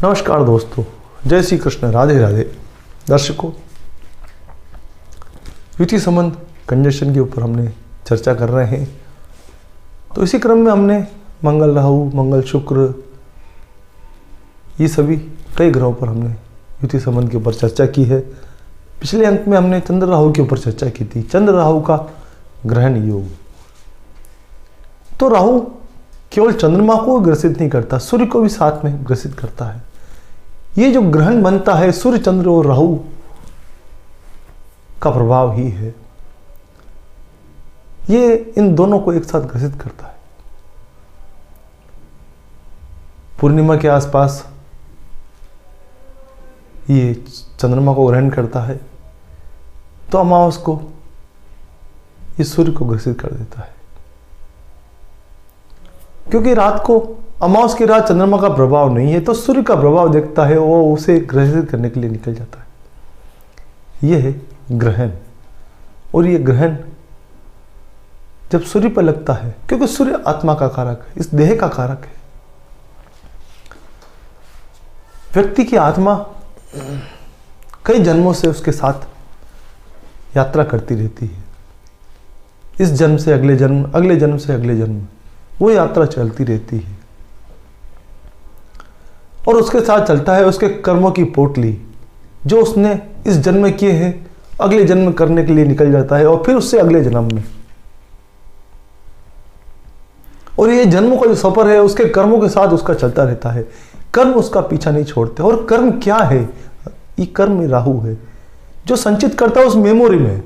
नमस्कार दोस्तों, जय श्री कृष्ण, राधे राधे। दर्शकों, युति संबंध कंजक्शन के ऊपर हमने चर्चा कर रहे हैं। तो इसी क्रम में हमने मंगल राहु, मंगल शुक्र, ये सभी कई ग्रहों पर हमने युति संबंध के ऊपर चर्चा की है। पिछले अंक में हमने चंद्र राहु के ऊपर चर्चा की थी, चंद्र राहु का ग्रहण योग। तो राहु केवल चंद्रमा को ग्रसित नहीं करता, सूर्य को भी साथ में ग्रसित करता है। ये जो ग्रहण बनता है सूर्य, चंद्र और राहु का प्रभाव ही है, ये इन दोनों को एक साथ ग्रसित करता है। पूर्णिमा के आसपास ये चंद्रमा को ग्रहण करता है, तो अमावस को ये सूर्य को ग्रसित कर देता है। क्योंकि रात को, अमावस की रात चंद्रमा का प्रभाव नहीं है, तो सूर्य का प्रभाव देखता है, वो उसे ग्रसित करने के लिए निकल जाता है। यह है ग्रहण। और ये ग्रहण जब सूर्य पर लगता है, क्योंकि सूर्य आत्मा का कारक है, इस देह का कारक है। व्यक्ति की आत्मा कई जन्मों से उसके साथ यात्रा करती रहती है। इस जन्म से अगले जन्म, अगले जन्म से अगले जन्म, वो यात्रा चलती रहती है। और उसके साथ चलता है उसके कर्मों की पोटली, जो उसने इस जन्म में किए हैं, अगले जन्म में करने के लिए निकल जाता है, और फिर उससे अगले जन्म में। और ये जन्मों का जो सफर है, उसके कर्मों के साथ उसका चलता रहता है। कर्म उसका पीछा नहीं छोड़ते। और कर्म क्या है? ये कर्म में राहु है, जो संचित करता है उस मेमोरी में।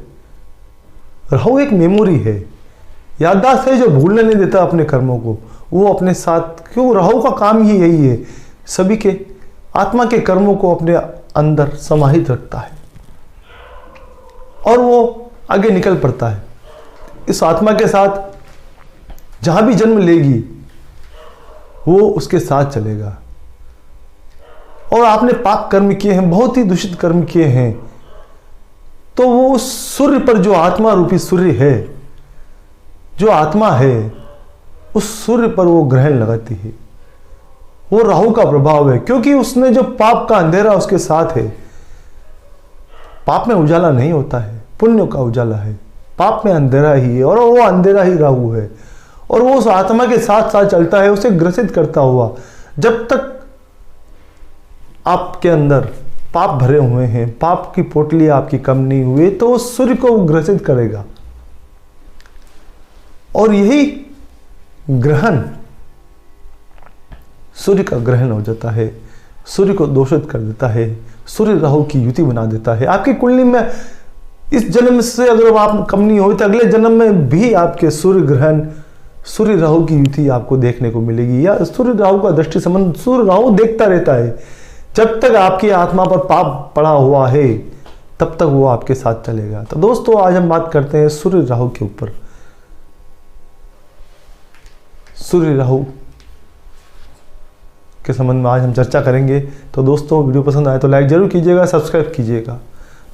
राहु एक मेमोरी है, याददाश्त है, जो भूलने नहीं देता अपने कर्मों को। वो अपने साथ, क्यों, राहु का काम ही यही है, सभी के आत्मा के कर्मों को अपने अंदर समाहित रखता है, और वो आगे निकल पड़ता है। इस आत्मा के साथ जहां भी जन्म लेगी, वो उसके साथ चलेगा। और आपने पाप कर्म किए हैं, बहुत ही दूषित कर्म किए हैं, तो वो उस सूर्य पर, जो आत्मा रूपी सूर्य है, जो आत्मा है, उस सूर्य पर वो ग्रहण लगाती है। वो राहु का प्रभाव है, क्योंकि उसने जो पाप का अंधेरा उसके साथ है। पाप में उजाला नहीं होता है, पुण्य का उजाला है। पाप में अंधेरा ही है, और वो अंधेरा ही राहु है। और वो उस आत्मा के साथ साथ चलता है, उसे ग्रसित करता हुआ। जब तक आपके अंदर पाप भरे हुए हैं, पाप की पोटली आपकी कम नहीं हुई, तो वो सूर्य को ग्रसित करेगा। और यही ग्रहण सूर्य का ग्रहण हो जाता है, सूर्य को दोषित कर देता है, सूर्य राहु की युति बना देता है। आपकी कुंडली में इस जन्म से अगर आप कम नहीं हुई, तो अगले जन्म में भी आपके सूर्य ग्रहण, सूर्य राहु की युति आपको देखने को मिलेगी। या सूर्य राहु का दृष्टि संबंध सूर्य राहु देखता रहता है। जब तक आपकी आत्मा पर पाप पड़ा हुआ है, तब तक वो आपके साथ चलेगा। तो दोस्तों, आज हम बात करते हैं सूर्य राहु के ऊपर। सूर्य राहु के संबंध में आज हम चर्चा करेंगे। तो दोस्तों, वीडियो पसंद आए तो लाइक जरूर कीजिएगा, सब्सक्राइब कीजिएगा।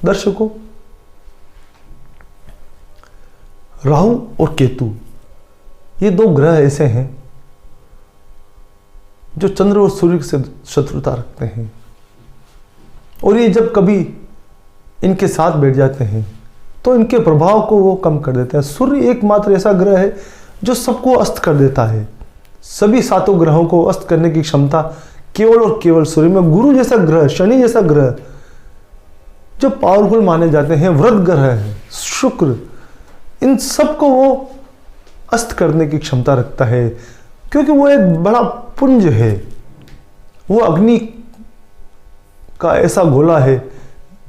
दर्शकों, राहु और केतु, ये दो ग्रह ऐसे हैं जो चंद्र और सूर्य से शत्रुता रखते हैं। और ये जब कभी इनके साथ बैठ जाते हैं, तो इनके प्रभाव को वो कम कर देते हैं। सूर्य एकमात्र ऐसा ग्रह है जो सबको अस्त कर देता है। सभी सातों ग्रहों को अस्त करने की क्षमता केवल और केवल सूर्य में। गुरु जैसा ग्रह, शनि जैसा ग्रह, जो पावरफुल माने जाते हैं, वृध ग्रह है, शुक्र, इन सबको वो अस्त करने की क्षमता रखता है। क्योंकि वो एक बड़ा पुंज है, वो अग्नि का ऐसा गोला है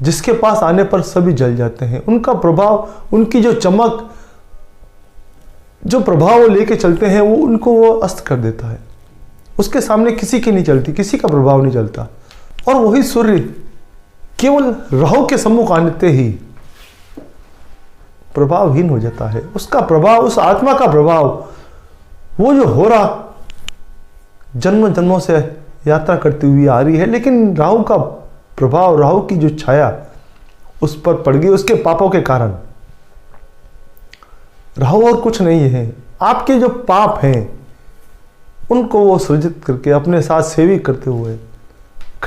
जिसके पास आने पर सभी जल जाते हैं। उनका प्रभाव, उनकी जो चमक, जो प्रभाव वो लेके चलते हैं, वो उनको वो अस्त कर देता है। उसके सामने किसी की नहीं चलती, किसी का प्रभाव नहीं चलता। और वही सूर्य केवल राहु के सम्मुख आने ही प्रभावहीन हो जाता है। उसका प्रभाव, उस आत्मा का प्रभाव, वो जो हो रहा जन्म जन्मों से यात्रा करती हुई आ रही है, लेकिन राहु का प्रभाव, राहु की जो छाया उस पर पड़ गई उसके पापों के कारण। राहु और कुछ नहीं है, आपके जो पाप हैं उनको वो सृजित करके अपने साथ सेवी करते हुए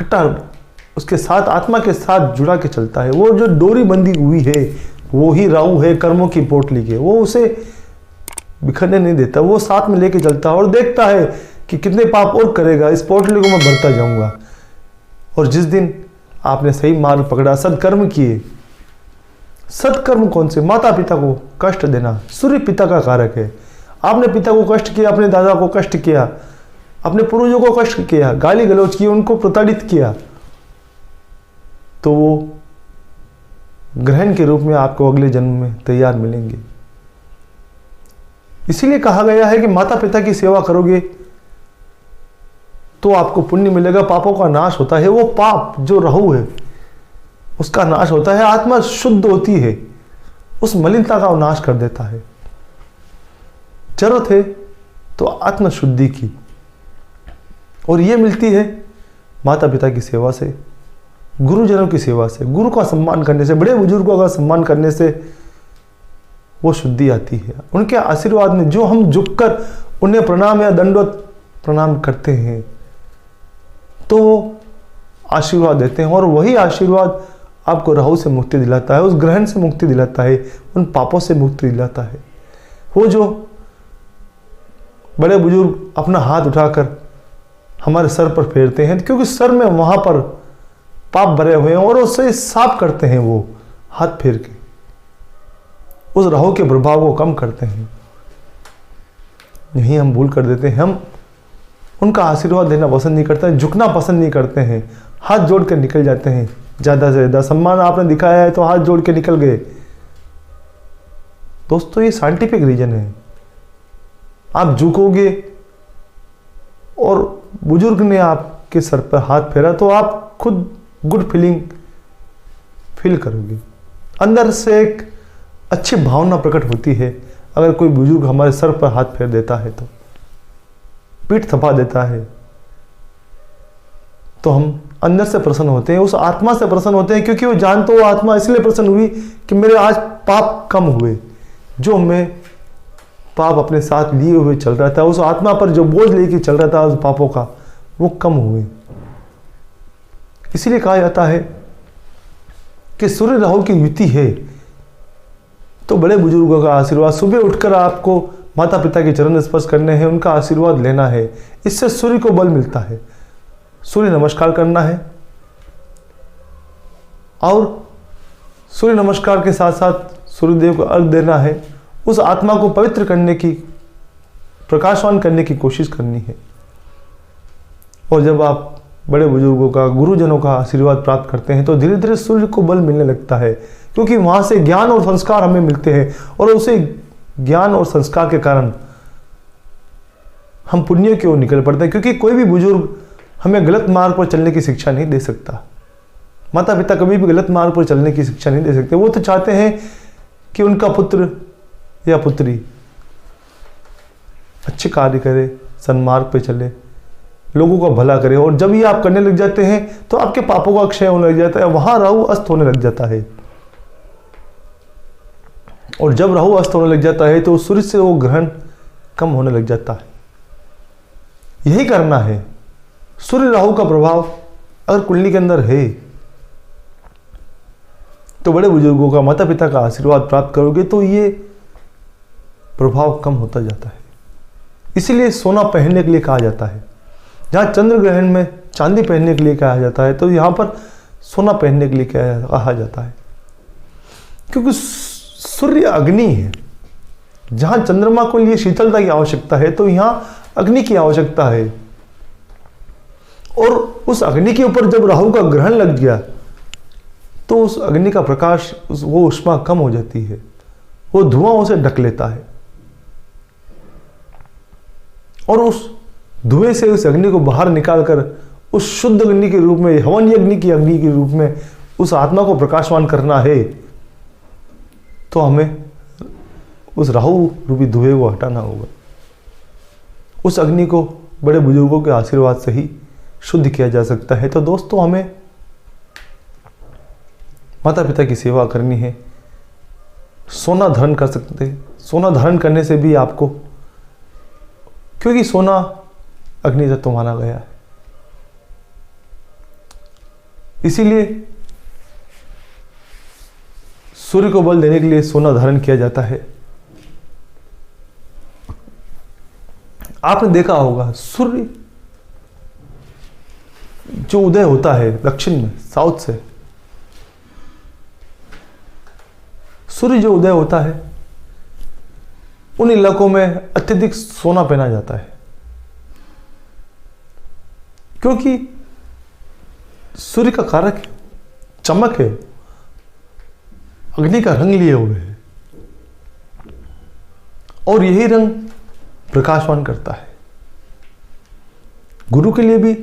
इकट्ठा उसके साथ, आत्मा के साथ जुड़ा के चलता है। वो जो डोरी बंधी हुई है वो ही राहु है कर्मों की पोटली के, वो उसे बिखरने नहीं देता, वो साथ में लेके चलता है और देखता है कि कितने पाप और करेगा, इस पोटली को मैं भरता जाऊंगा। और जिस दिन आपने सही मार्ग पकड़ा, सत्कर्म किए, सत्कर्म कौन से? माता पिता को कष्ट देना सूर्य पिता का कारक है। आपने पिता को कष्ट किया, अपने दादा को कष्ट किया, अपने पूर्वजों को कष्ट किया, गाली गलौज की, उनको प्रताड़ित किया, तो वो ग्रहण के रूप में आपको अगले जन्म में तैयार मिलेंगे। इसीलिए कहा गया है कि माता पिता की सेवा करोगे तो आपको पुण्य मिलेगा, पापों का नाश होता है। वो पाप जो राहु है उसका नाश होता है, आत्मा शुद्ध होती है, उस मलिनता का नाश कर देता है। जरूरत है तो आत्म शुद्धि की, और ये मिलती है माता पिता की सेवा से, गुरुजनों की सेवा से, गुरु का सम्मान करने से, बड़े बुजुर्गों का सम्मान करने से वो शुद्धि आती है। उनके आशीर्वाद में जो हम झुककर उन्हें प्रणाम या दंडवत प्रणाम करते हैं तो वो आशीर्वाद देते हैं, और वही आशीर्वाद आपको राहु से मुक्ति दिलाता है, उस ग्रहण से मुक्ति दिलाता है, उन पापों से मुक्ति दिलाता है। वो जो बड़े बुजुर्ग अपना हाथ उठाकर हमारे सर पर फेरते हैं, क्योंकि सर में वहां पर पाप भरे हुए हैं, और उससे साफ करते हैं, वो हाथ फेर के उस राहु के प्रभाव को कम करते हैं। यही हम भूल कर देते हैं, हम उनका आशीर्वाद देना पसंद नहीं करते हैं, झुकना पसंद नहीं करते हैं, हाथ जोड़ कर निकल जाते हैं। ज़्यादा से ज़्यादा सम्मान आपने दिखाया है तो हाथ जोड़ के निकल गए। दोस्तों ये साइंटिफिक रीजन है। आप झुकोगे और बुजुर्ग ने आपके सर पर हाथ फेरा तो आप खुद गुड फीलिंग फील करोगे, अंदर से एक अच्छी भावना प्रकट होती है। अगर कोई बुजुर्ग हमारे सर पर हाथ फेर देता है तो, पीठ थपा देता है, तो हम अंदर से प्रसन्न होते हैं, उस आत्मा से प्रसन्न होते हैं, क्योंकि वो जानते वो आत्मा इसलिए प्रसन्न हुई कि मेरे आज पाप कम हुए, जो मैं पाप अपने साथ लिए हुए चल रहा था, उस आत्मा पर जो बोझ लेके चल रहा था उस पापों का, वो कम हुए। इसीलिए कहा जाता है कि सूर्य राहु की युति है तो बड़े बुजुर्गों का आशीर्वाद, सुबह उठकर आपको माता पिता के चरण स्पर्श करने हैं, उनका आशीर्वाद लेना है, इससे सूर्य को बल मिलता है। सूर्य नमस्कार करना है, और सूर्य नमस्कार के साथ साथ सूर्यदेव को अर्घ देना है, उस आत्मा को पवित्र करने की, प्रकाशवान करने की कोशिश करनी है। और जब आप बड़े बुजुर्गों का, गुरुजनों का आशीर्वाद प्राप्त करते हैं तो धीरे धीरे सूर्य को बल मिलने लगता है, क्योंकि वहां से ज्ञान और संस्कार हमें मिलते हैं, और उसे ज्ञान और संस्कार के कारण हम पुण्य की ओर निकल पड़ते हैं। क्योंकि कोई भी बुजुर्ग हमें गलत मार्ग पर चलने की शिक्षा नहीं दे सकता, माता पिता कभी भी गलत मार्ग पर चलने की शिक्षा नहीं दे सकते। वो तो चाहते हैं कि उनका पुत्र या पुत्री अच्छे कार्य करे, सन्मार्ग पे चले, लोगों का भला करे, और जब ये आप करने लग जाते हैं तो आपके पापों का क्षय होने लग जाता है, वहां राहु अस्त होने लग जाता है। और जब राहु अस्त होने लग जाता है तो सूर्य से वो ग्रहण कम होने लग जाता है। यही करना है। सूर्य राहु का प्रभाव अगर कुंडली के अंदर है तो बड़े बुजुर्गों का, माता पिता का आशीर्वाद प्राप्त करोगे तो ये प्रभाव कम होता जाता है। इसीलिए सोना पहनने के लिए कहा जाता है। जहाँ चंद्र ग्रहण में चांदी पहनने के लिए कहा जाता है तो यहाँ पर सोना पहनने के लिए कहा जाता है, क्योंकि सूर्य अग्नि है। जहाँ चंद्रमा को लिए शीतलता की आवश्यकता है तो यहाँ अग्नि की आवश्यकता है, और उस अग्नि के ऊपर जब राहु का ग्रहण लग गया तो उस अग्नि का प्रकाश, वो ऊष्मा कम हो जाती है, वो धुआं उसे ढक लेता है, और उस धुएं से उस अग्नि को बाहर निकालकर उस शुद्ध अग्नि के रूप में, हवन यज्ञ की अग्नि के रूप में उस आत्मा को प्रकाशवान करना है, तो हमें उस राहु रूपी धुएं को हटाना होगा। उस अग्नि को बड़े बुजुर्गों के आशीर्वाद से ही शुद्ध किया जा सकता है। तो दोस्तों हमें माता पिता की सेवा करनी है। सोना धारण कर सकते हैं, सोना धारण करने से भी आपको, क्योंकि सोना अग्नि तत्व माना गया है, इसीलिए सूर्य को बल देने के लिए सोना धारण किया जाता है। आपने देखा होगा सूर्य जो उदय होता है दक्षिण में, साउथ से, सूर्य जो उदय होता है उन इलाकों में अत्यधिक सोना पहना जाता है, क्योंकि सूर्य का कारक चमक है, अग्नि का रंग लिए हुए है, और यही रंग प्रकाशवान करता है। गुरु के लिए भी,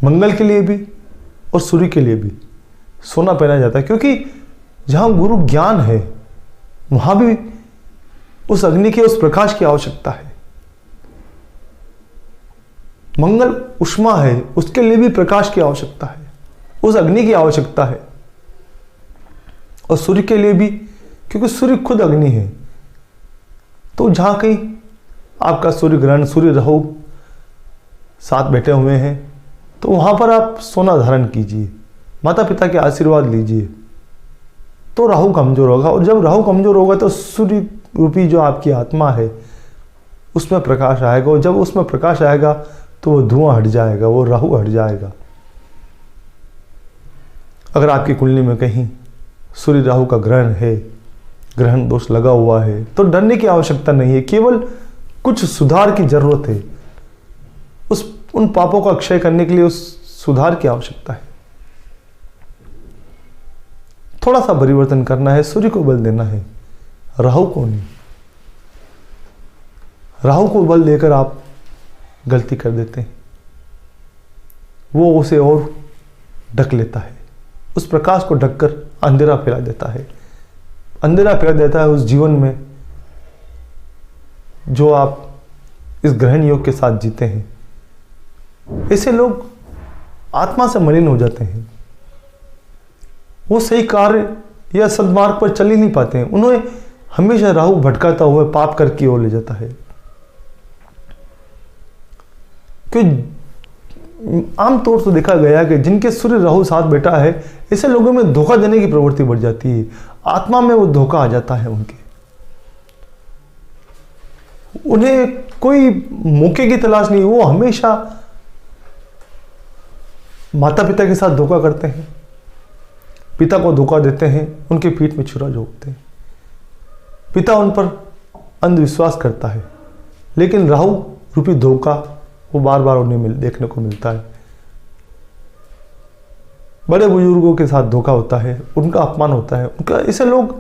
मंगल के लिए भी और सूर्य के लिए भी सोना पहना जाता है, क्योंकि जहां गुरु ज्ञान है वहां भी उस अग्नि के, उस प्रकाश की आवश्यकता है। मंगल उष्मा है, उसके लिए भी प्रकाश की आवश्यकता है, उस अग्नि की आवश्यकता है। और सूर्य के लिए भी, क्योंकि सूर्य खुद अग्नि है। तो जहां कहीं आपका सूर्य ग्रहण, सूर्य राहु साथ बैठे हुए हैं, तो वहां पर आप सोना धारण कीजिए, माता पिता के आशीर्वाद लीजिए, तो राहु कमजोर होगा। और जब राहु कमजोर होगा तो सूर्य रूपी जो आपकी आत्मा है उसमें प्रकाश आएगा, और जब उसमें प्रकाश आएगा तो वो धुआं हट जाएगा, वो राहु हट जाएगा। अगर आपकी कुंडली में कहीं सूर्य राहु का ग्रहण है, ग्रहण दोष लगा हुआ है, तो डरने की आवश्यकता नहीं है, केवल कुछ सुधार की जरूरत है। उन पापों का क्षय करने के लिए उस सुधार की आवश्यकता है। थोड़ा सा परिवर्तन करना है, सूर्य को बल देना है, राहु को नहीं। राहु को बल देकर आप गलती कर देते हैं, वो उसे और ढक लेता है, उस प्रकाश को ढककर अंधेरा फैला देता है, अंधेरा फैला देता है उस जीवन में जो आप इस ग्रहण योग के साथ जीते हैं। ऐसे लोग आत्मा से मलिन हो जाते हैं, वो सही कार्य या सद्मार्ग पर चल ही नहीं पाते हैं, उन्हें हमेशा राहु भटकाता हुआ पाप कर की ओर ले जाता है। क्योंकि आमतौर से देखा गया कि जिनके सूर्य राहु साथ बैठा है, ऐसे लोगों में धोखा देने की प्रवृत्ति बढ़ जाती है, आत्मा में वो धोखा आ जाता है उनके। उन्हें कोई मौके की तलाश नहीं, वो हमेशा माता पिता के साथ धोखा करते हैं, पिता को धोखा देते हैं, उनके पीठ में छुरा झोंकते हैं, पिता उन पर अंधविश्वास करता है, लेकिन राहु रूपी धोखा वो बार बार उन्हें देखने को मिलता है। बड़े बुजुर्गों के साथ धोखा होता है, उनका अपमान होता है, उनका, ऐसे लोग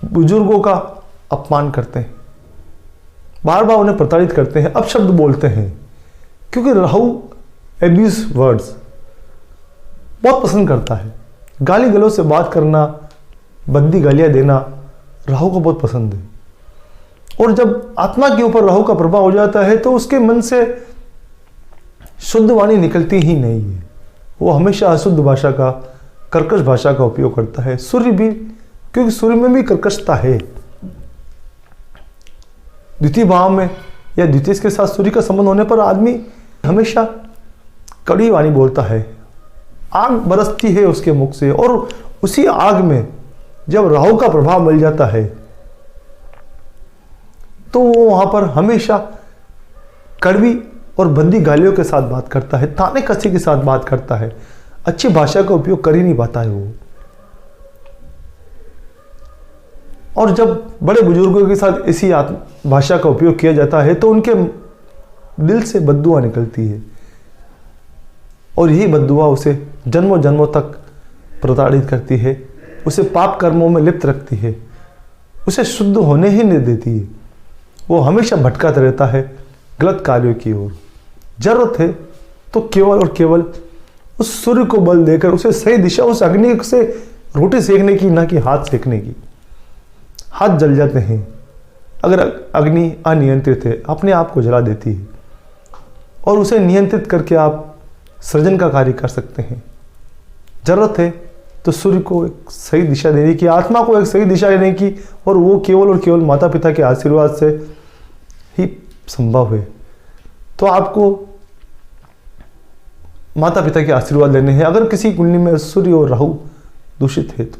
बुजुर्गों का अपमान करते हैं, बार बार उन्हें प्रताड़ित करते हैं, अपशब्द बोलते हैं, क्योंकि राहु एब्यूज वर्ड्स बहुत पसंद करता है। गाली गलौज से बात करना, बद्दी गालियां देना राहु को बहुत पसंद है। और जब आत्मा के ऊपर राहु का प्रभाव हो जाता है तो उसके मन से शुद्ध वाणी निकलती ही नहीं है, वो हमेशा अशुद्ध भाषा का, कर्कश भाषा का उपयोग करता है। सूर्य भी, क्योंकि सूर्य में भी कर्कशता है, द्वितीय भाव में या द्वितीय के साथ सूर्य का संबंध होने पर आदमी हमेशा कड़ी वाणी बोलता है, आग बरसती है उसके मुख से, और उसी आग में जब राहु का प्रभाव मिल जाता है तो वो वहां पर हमेशा कड़वी और बंदी गालियों के साथ बात करता है, ताने कसी के साथ बात करता है, अच्छी भाषा का उपयोग कर ही नहीं पाता है वो। और जब बड़े बुजुर्गों के साथ इसी भाषा का उपयोग किया जाता है तो उनके दिल से बद्दुआ निकलती है, और यही बद्दुआ उसे जन्मों जन्मों तक प्रताड़ित करती है, उसे पाप कर्मों में लिप्त रखती है, उसे शुद्ध होने ही नहीं देती है। वो हमेशा भटकाता रहता है गलत कार्यों की ओर। जरूरत है तो केवल और केवल उस सूर्य को बल देकर उसे सही दिशा, उस अग्नि से रोटी सेकने की, ना कि हाथ सेकने की। हाथ जल जाते हैं अगर अग्नि अनियंत्रित है, अपने आप को जला देती है, और उसे नियंत्रित करके आप सृजन का कार्य कर सकते हैं। जरूरत है तो सूर्य को एक सही दिशा देने की, आत्मा को एक सही दिशा देने की, और वो केवल और केवल माता पिता के आशीर्वाद से ही संभव है। तो आपको माता पिता के आशीर्वाद लेने हैं। अगर किसी कुंडली में सूर्य और राहु दूषित है तो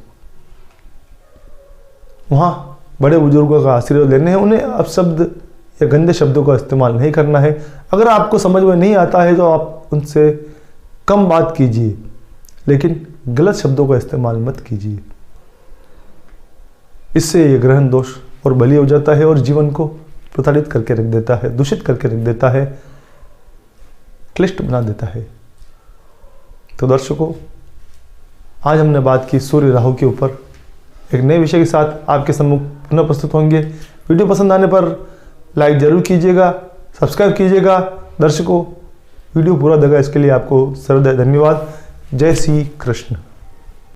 वहाँ बड़े बुजुर्गों का आशीर्वाद लेने हैं। उन्हें अपशब्द या गंदे शब्दों का इस्तेमाल नहीं करना है। अगर आपको समझ में नहीं आता है तो आप उनसे कम बात कीजिए, लेकिन गलत शब्दों का इस्तेमाल मत कीजिए। इससे ये ग्रहण दोष और बली हो जाता है और जीवन को प्रताड़ित करके रख देता है, दूषित करके रख देता है, क्लिष्ट बना देता है। तो दर्शकों, आज हमने बात की सूर्य राहु के ऊपर। एक नए विषय के साथ आपके सम्मुख पुनः प्रस्तुत होंगे। वीडियो पसंद आने पर लाइक जरूर कीजिएगा, सब्सक्राइब कीजिएगा। दर्शकों, वीडियो पूरा देखा इसके लिए आपको सर्वदा धन्यवाद। जय श्री कृष्ण।